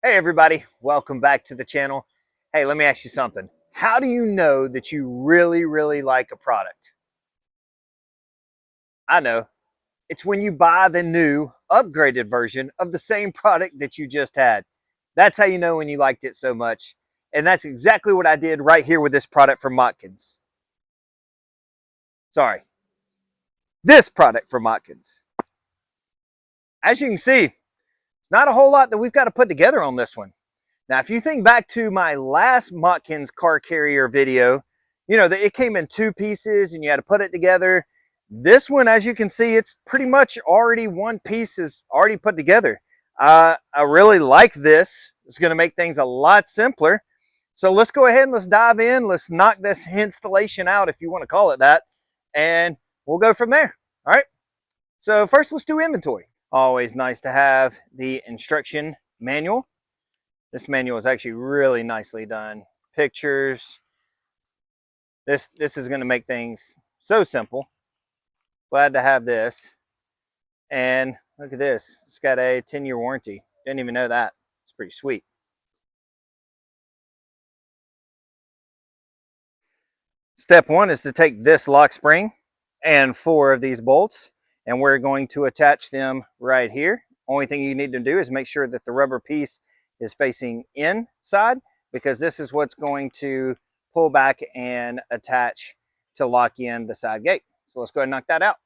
Hey everybody, welcome back to the channel. Hey, let me ask you something. How do you know that you really like a product? I know. It's when you buy the new upgraded version of the same product that you just had. That's how you know when you liked it so much. And that's exactly what I did right here with this product from Mockins. Sorry, this product from Mockins. As you can see, not a whole lot that we've got to put together on this one. Now, if you think back to my last Mockins car carrier video, you know that it came in two pieces and you had to put it together. This one, as you can see, it's pretty much already one piece is already put together. I really like this. It's going to make things a lot simpler. So let's go ahead and let's dive in. Let's knock this installation out, if you want to call it that, and we'll go from there. All right. So first, let's do inventory. Always nice to have the instruction manual. This manual is actually really nicely done. Pictures. This is going to make things so simple. Glad to have this. And look at this. It's got a 10-year warranty. Didn't even know that. It's pretty sweet. Step one is to take this lock spring and 4 of these bolts, and we're going to attach them right here. Only thing you need to do is make sure that the rubber piece is facing inside, because this is what's going to pull back and attach to lock in the side gate. So let's go ahead and knock that out.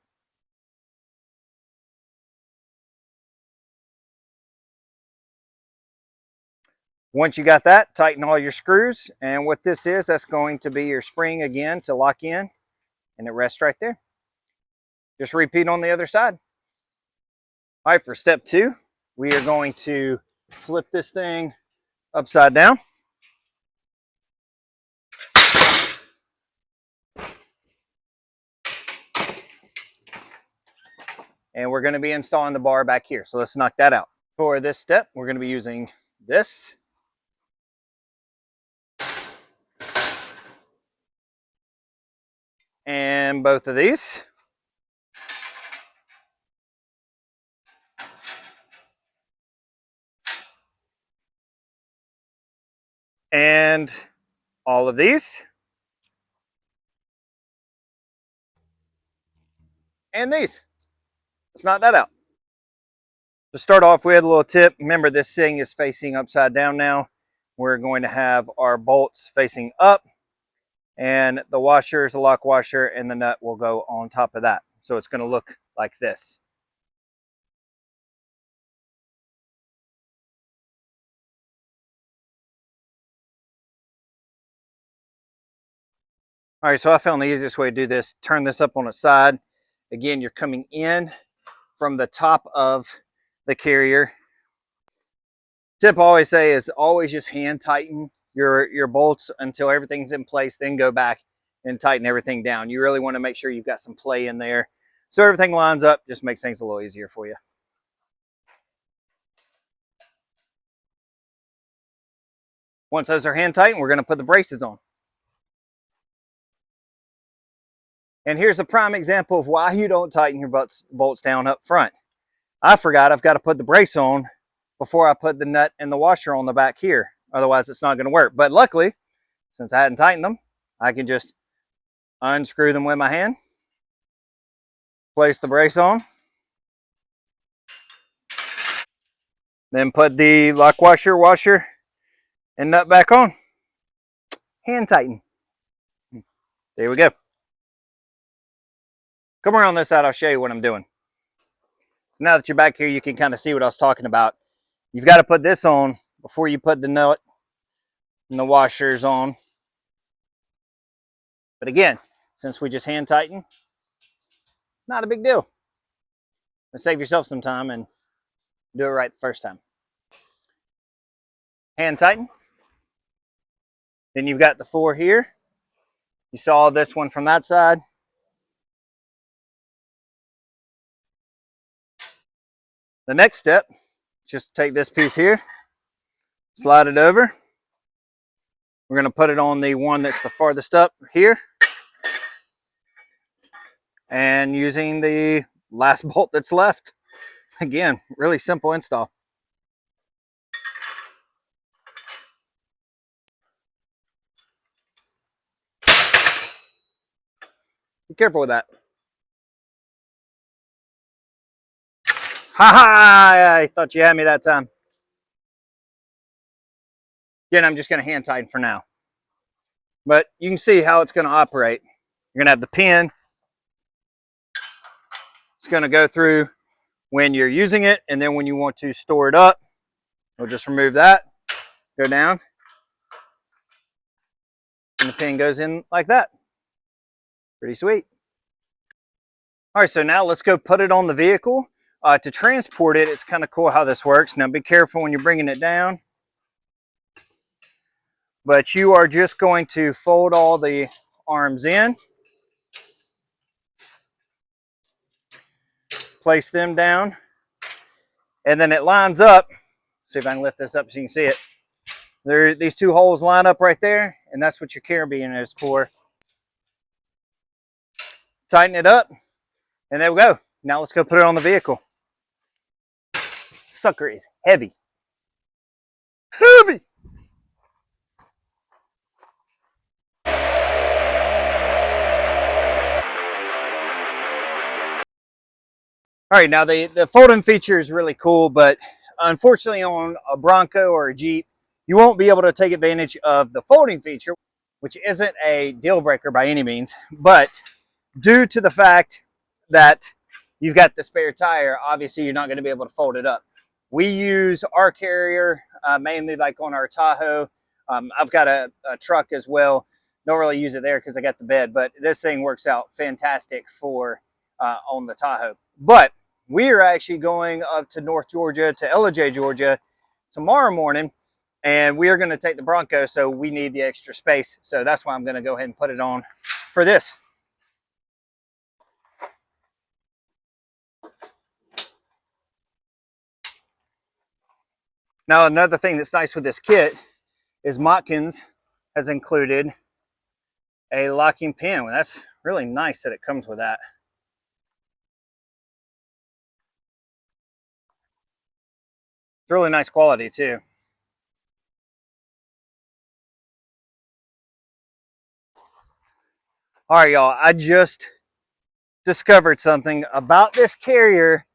Once you got that, tighten all your screws, and what this is, that's going to be your spring again to lock in, and it rests right there. Just repeat on the other side. All right, for step 2, we are going to flip this thing upside down. And we're going to be installing the bar back here. So let's knock that out. For this step, we're going to be using this. And both of these. And all of these. And these. Let's knock that out. To start off with, a little tip. Remember, this thing is facing upside down now. We're going to have our bolts facing up, and the washers, the lock washer, and the nut will go on top of that. So it's going to look like this. All right, so I found the easiest way to do this. Turn this up on its side. Again, you're coming in from the top of the carrier. Tip I always say is always just hand tighten your bolts until everything's in place, then go back and tighten everything down. You really want to make sure you've got some play in there so everything lines up. Just makes things a little easier for you. Once those are hand tightened, we're going to put the braces on. And here's a prime example of why you don't tighten your bolts down up front. I forgot I've got to put the brace on before I put the nut and the washer on the back here. Otherwise, it's not going to work. But luckily, since I hadn't tightened them, I can just unscrew them with my hand, place the brace on, then put the lock washer, and nut back on. Hand tighten. There we go. Come around this side, I'll show you what I'm doing. So now that you're back here, you can kind of see what I was talking about. You've got to put this on before you put the nut and the washers on. But again, since we just hand tighten, not a big deal. Save yourself some time and do it right the first time. Hand tighten. Then you've got the 4 here. You saw this one from that side. The next step, just take this piece here, slide it over. We're going to put it on the one that's the farthest up here. And using the last bolt that's left. Again, really simple install. careful with that. Ha ha! I thought you had me that time. Again, I'm just going to hand tighten for now. But you can see how it's going to operate. You're going to have the pin. It's going to go through when you're using it, and then when you want to store it up, we'll just remove that, go down, and the pin goes in like that. Pretty sweet. All right, so now let's go put it on the vehicle. To transport it, it's kind of cool how this works. Now be careful when you're bringing it down. But you are just going to fold all the arms in. Place them down. And then it lines up. See if I can lift this up so you can see it. These two holes line up right there, and that's what your carabiner is for. Tighten it up, and there we go. Now let's go put it on the vehicle. Sucker is heavy. Heavy! All right, now the folding feature is really cool, but unfortunately on a Bronco or a Jeep, you won't be able to take advantage of the folding feature, which isn't a deal breaker by any means, but due to the fact that you've got the spare tire, obviously you're not going to be able to fold it up. We use our Carrier mainly like on our Tahoe. I've got a truck as well. Don't really use it there because I got the bed, but this thing works out fantastic for on the Tahoe. But we are actually going up to North Georgia, to Ellijay, Georgia tomorrow morning, and we are going to take the Bronco, so we need the extra space. So that's why I'm going to go ahead and put it on for this. Now, another thing that's nice with this kit is Mockins has included a locking pin. Well, that's really nice that it comes with that. It's really nice quality too. All right, y'all, I just discovered something about this Carrier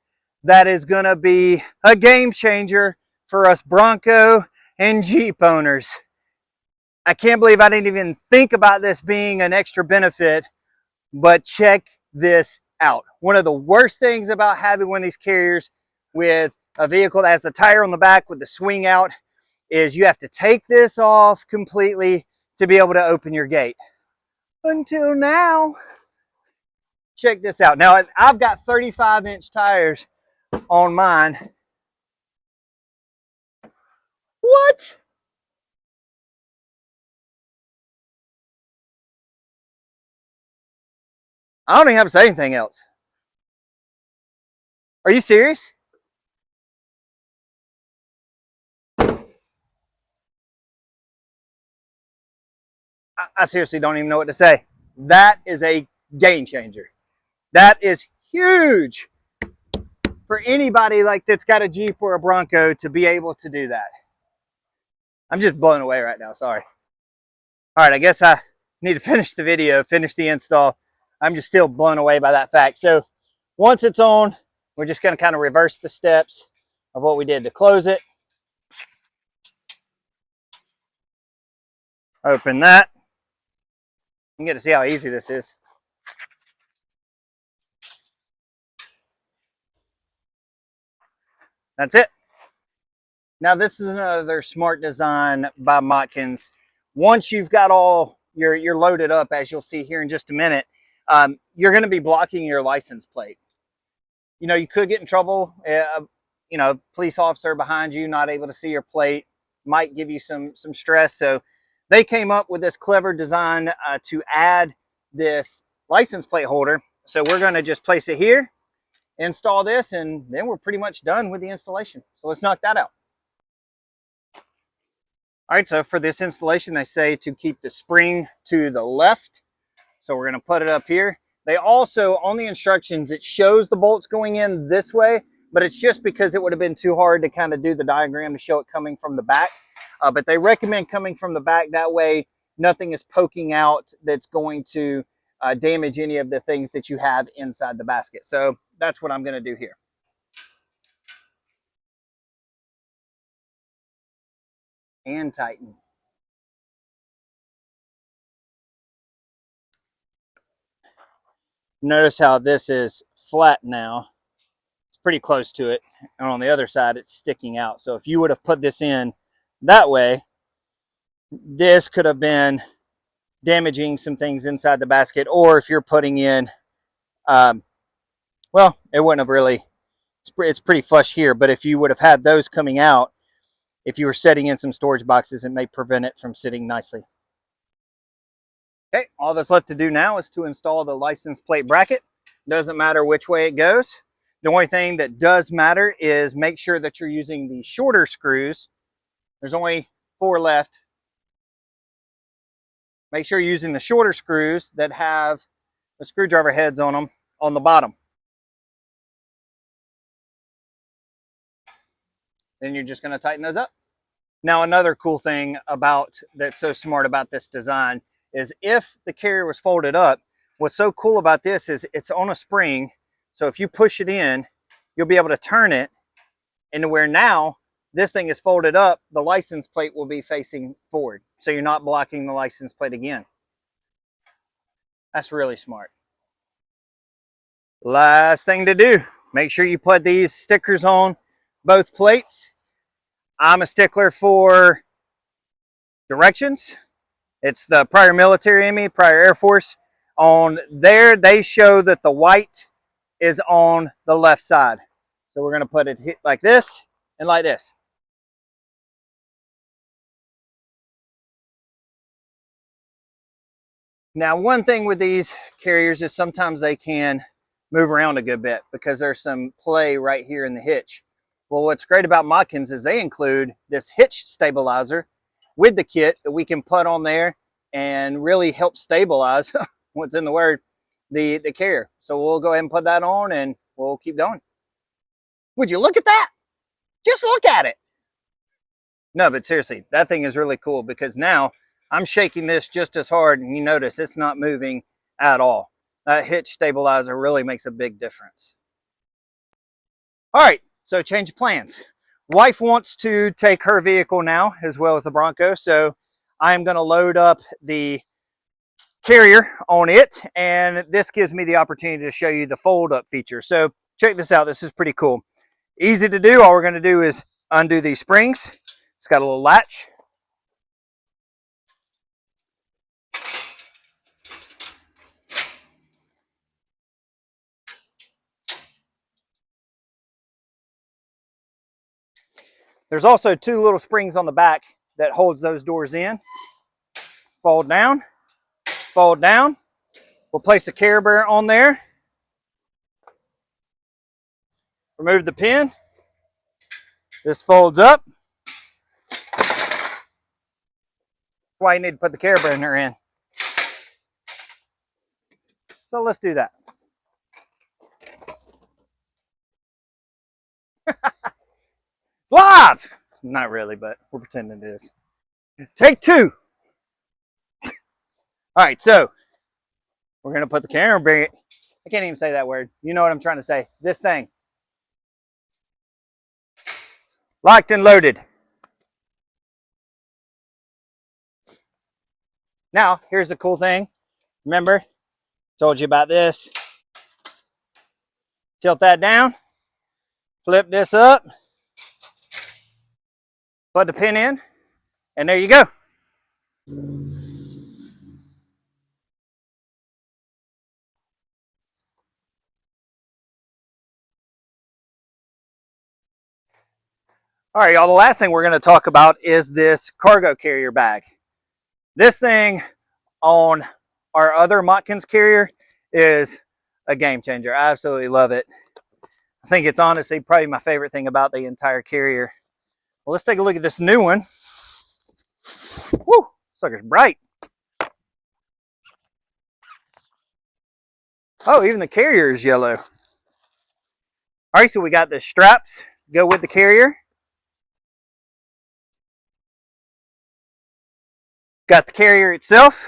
that is going to be a game changer for us Bronco and Jeep owners. I can't believe I didn't even think about this being an extra benefit, but check this out. One of the worst things about having one of these Carriers with a vehicle that has the tire on the back with the swing out is you have to take this off completely to be able to open your gate. Until now, check this out. Now, I've got 35-inch tires on mine. What? I don't even have to say anything else. Are you serious? I seriously don't even know what to say. That is a game changer. That is huge for anybody like that's got a Jeep or a Bronco to be able to do that. I'm just blown away right now, sorry. All right, I guess I need to finish the video, finish the install. I'm just still blown away by that fact. So once it's on, we're just gonna kind of reverse the steps of what we did to close it. Open that. You get to see how easy this is. That's it. Now this is another smart design by Mockins. Once you've got all you're loaded up, as you'll see here in just a minute, you're going to be blocking your license plate. You know, you could get in trouble. You know, police officer behind you not able to see your plate might give you some stress. So they came up with this clever design to add this license plate holder. So we're going to just place it here, install this, and then we're pretty much done with the installation. So let's knock that out. All right, so for this installation, they say to keep the spring to the left. So we're going to put it up here. They also, on the instructions, it shows the bolts going in this way, but it's just because it would have been too hard to kind of do the diagram to show it coming from the back. But they recommend coming from the back. That way, nothing is poking out that's going to damage any of the things that you have inside the basket. So that's what I'm going to do here. And tighten. Notice how this is flat now. It's pretty close to it. And on the other side, it's sticking out. So if you would have put this in that way, this could have been damaging some things inside the basket. Or if you're putting in, well, it wouldn't have really, it's pretty flush here. But if you would have had those coming out, if you were setting in some storage boxes, it may prevent it from sitting nicely. Okay, all that's left to do now is to install the license plate bracket. Doesn't matter which way it goes. The only thing that does matter is make sure that you're using the shorter screws. There's only 4 left. Make sure you're using the shorter screws that have the screwdriver heads on them on the bottom. Then you're just going to tighten those up. Now, another cool thing that's so smart about this design is if the carrier was folded up, what's so cool about this is it's on a spring. So if you push it in, you'll be able to turn it into where now this thing is folded up, the license plate will be facing forward. So you're not blocking the license plate again. That's really smart. Last thing to do, make sure you put these stickers on both plates. I'm a stickler for directions. It's the prior military in me, prior Air Force. On there, they show that the white is on the left side. So we're going to put it like this and like this. Now, one thing with these carriers is sometimes they can move around a good bit because there's some play right here in the hitch. Well, what's great about Mockins is they include this hitch stabilizer with the kit that we can put on there and really help stabilize, what's in the word, the carrier. So we'll go ahead and put that on and we'll keep going. Would you look at that? Just look at it. No, but seriously, that thing is really cool because now I'm shaking this just as hard and you notice it's not moving at all. That hitch stabilizer really makes a big difference. All right, so change of plans. Wife wants to take her vehicle now as well as the Bronco, so I'm going to load up the carrier on it, and this gives me the opportunity to show you the fold up feature. So check this out. This is pretty cool. Easy to do. All we're going to do is undo these springs. It's got a little latch. There's also 2 little springs on the back that holds those doors in. Fold down, fold down. We'll place a Care Bear on there. Remove the pin. This folds up. That's why you need to put the Care Bear in. So let's do that. Live! Not really, but we're pretending it is. Take 2. All right, so we're going to put the Care Bear. I can't even say that word. You know what I'm trying to say. This thing. Locked and loaded. Now, here's the cool thing. Remember, told you about this. Tilt that down. Flip this up. Put the pin in. And there you go. All right, y'all, the last thing we're going to talk about is this cargo carrier bag. This thing on our other Mockins Carrier is a game changer. I absolutely love it. I think it's honestly probably my favorite thing about the entire carrier. Well, let's take a look at this new one. Woo, sucker's bright. Oh, even the carrier is yellow. All right, so we got the straps go with the carrier. Got the carrier itself.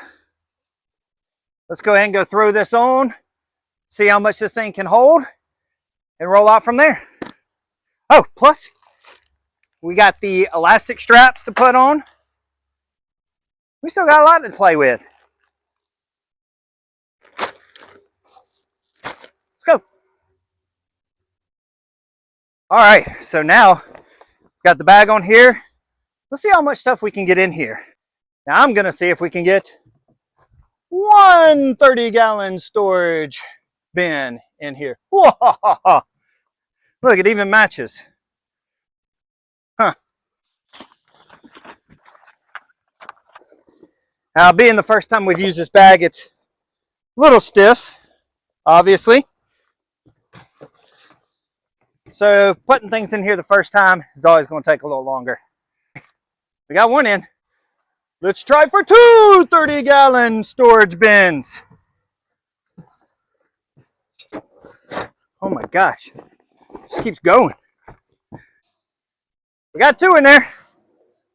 Let's go ahead and go throw this on, see how much this thing can hold, and roll out from there. Oh, plus we got the elastic straps to put on. We still got a lot to play with. Let's go. All right, so now got the bag on here. Let's see how much stuff we can get in here. Now I'm gonna see if we can get one 30-gallon storage bin in here. Whoa! Look, it even matches. Huh. Now, being the first time we've used this bag, it's a little stiff, obviously. So putting things in here the first time is always going to take a little longer. We got one in. Let's try for two 30-gallon storage bins. Oh my gosh, just keeps going. We got two in there.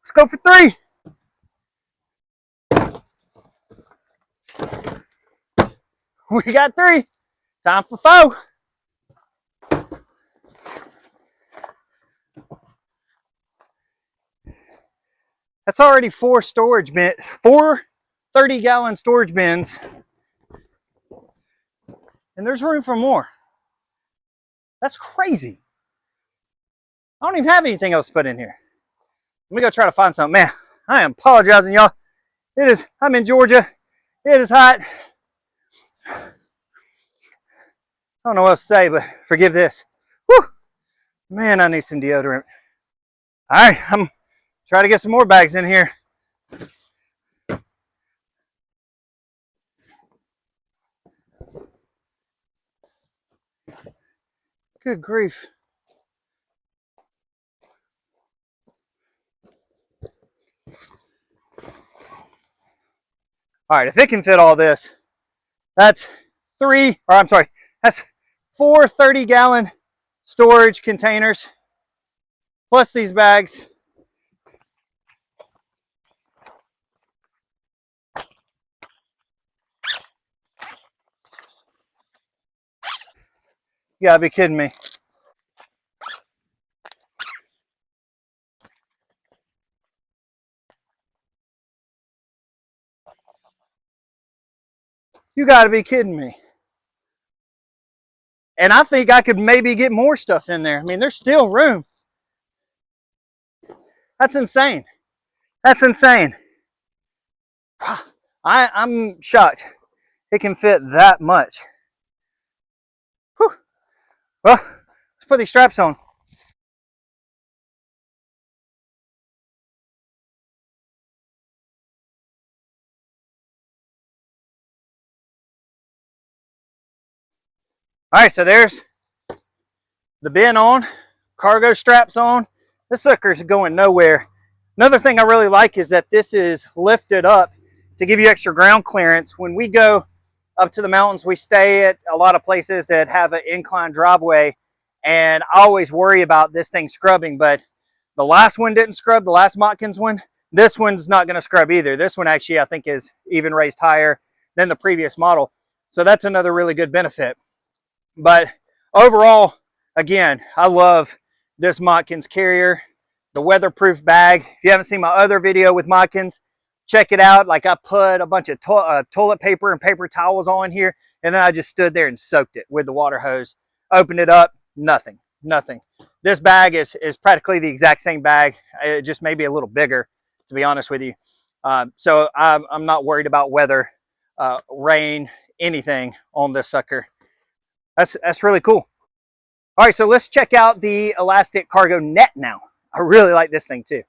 Let's go for three. We got three. Time for four. That's already four 30-gallon storage bins. And there's room for more. That's crazy. I don't even have anything else to put in here. Let me go try to find something. Man, I am apologizing, y'all. I'm in Georgia. It is hot. I don't know what else to say, but forgive this. Whew. Man, I need some deodorant. All right, I'm trying to get some more bags in here. Good grief. All right, if it can fit all this, that's that's four 30-gallon storage containers, plus these bags. You gotta be kidding me. You gotta be kidding me. And I think I could maybe get more stuff in there. I mean, there's still room. That's insane. That's insane. I'm shocked it can fit that much. Whew. Well, let's put these straps on. All right, so there's the bin on, cargo straps on. This sucker's going nowhere. Another thing I really like is that this is lifted up to give you extra ground clearance. When we go up to the mountains, we stay at a lot of places that have an inclined driveway, and I always worry about this thing scrubbing, but the last one didn't scrub, the last Mockins one. This one's not gonna scrub either. This one actually, I think, is even raised higher than the previous model. So that's another really good benefit. But overall, again, I love this Mockins Carrier, the weatherproof bag. If you haven't seen my other video with Mockins, check it out. Like, I put a bunch of toilet paper and paper towels on here, and then I just stood there and soaked it with the water hose. Opened it up, nothing. This bag is practically the exact same bag. It just may be a little bigger, to be honest with you. So I'm not worried about weather, rain, anything on this sucker. That's really cool. All right, so let's check out the elastic cargo net now. I really like this thing too.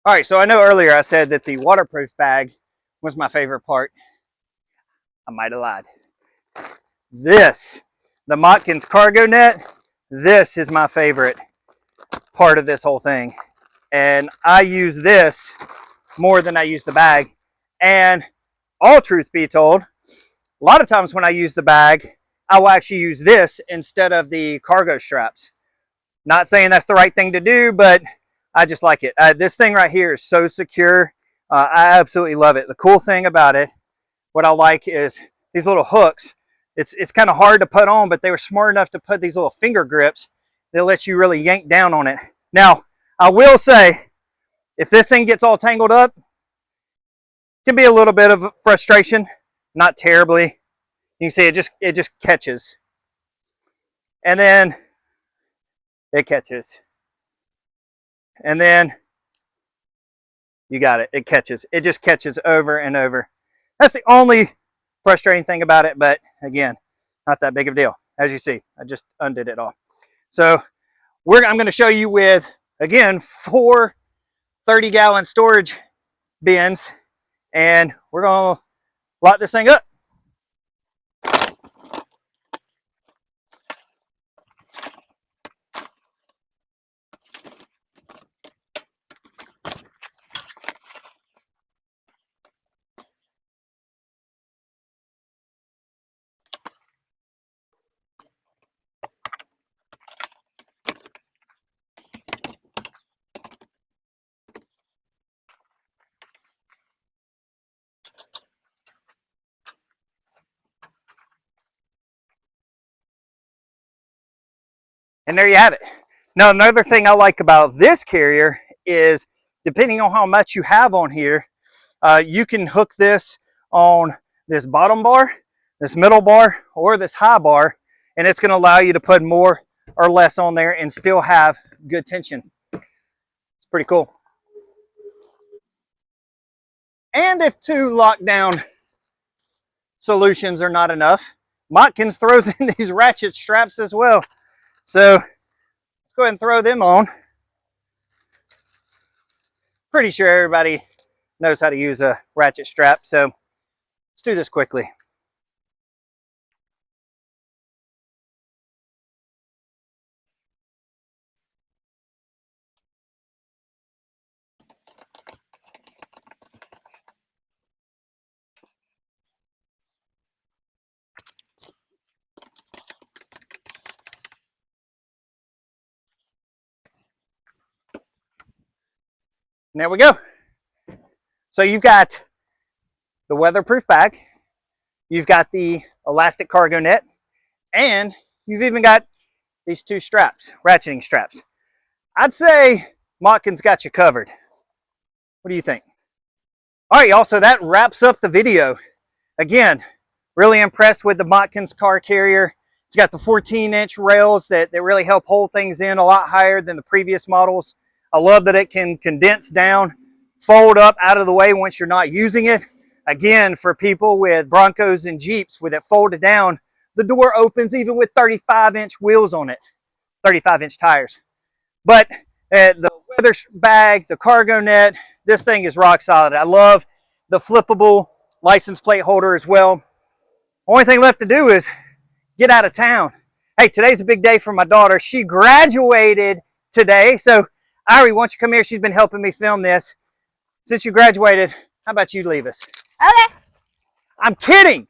All right, so I know earlier I said that the waterproof bag was my favorite part. I might have lied. The Mockins cargo net, this is my favorite part of this whole thing. And I use this more than I use the bag. And all truth be told, a lot of times when I use the bag, I will actually use this instead of the cargo straps. Not saying that's the right thing to do, but I just like it. This thing right here is so secure. I absolutely love it. The cool thing about it, what I like is these little hooks. It's kind of hard to put on, but they were smart enough to put these little finger grips that lets you really yank down on it. Now, I will say, if this thing gets all tangled up, it can be a little bit of frustration, not terribly. You can see it just catches. And then it catches. And then you got it. It catches. It just catches over and over. That's the only frustrating thing about it, but again, not that big of a deal. As you see, I just undid it all. So I'm going to show you with, again, 4 30-gallon storage bins, and we're going to lock this thing up. And there you have it. Now, another thing I like about this carrier is, depending on how much you have on here, you can hook this on this bottom bar, this middle bar, or this high bar, and it's going to allow you to put more or less on there and still have good tension. It's pretty cool. And if 2 lockdown solutions are not enough, Mockins throws in these ratchet straps as well. So let's go ahead and throw them on. Pretty sure everybody knows how to use a ratchet strap, so let's do this quickly. And there we go. So you've got the weatherproof bag, you've got the elastic cargo net, and you've even got these 2 straps, ratcheting straps. I'd say Mockins got you covered. What do you think? All right, y'all, so that wraps up the video. Again, really impressed with the Mockins car carrier. It's got the 14-inch rails that really help hold things in a lot higher than the previous models. I love that it can condense down, fold up out of the way once you're not using it. Again, for people with Broncos and Jeeps, with it folded down, the door opens even with 35-inch wheels on it, 35-inch tires. But the weather bag, the cargo net, this thing is rock solid. I love the flippable license plate holder as well. Only thing left to do is get out of town. Hey, today's a big day for my daughter. She graduated today. So, Irie, why don't you come here? She's been helping me film this. Since you graduated, how about you leave us? Okay. I'm kidding.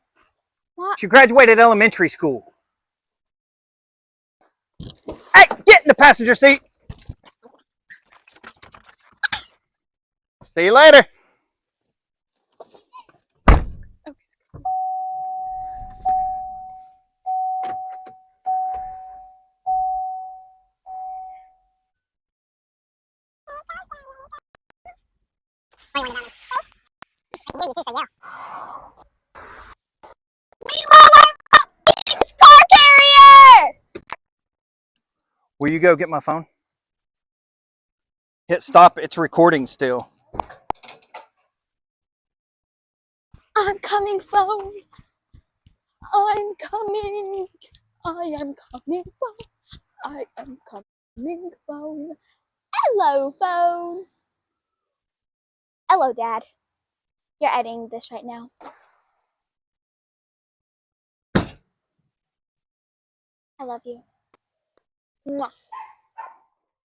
What? She graduated elementary school. Hey, get in the passenger seat. See you later. Mockins car carrier! Will you go get my phone? Hit stop. It's recording still. I'm coming, phone. I'm coming. I am coming, phone. I am coming, phone. Hello, phone. Hello, Dad. You're editing this right now. I love you. Mwah.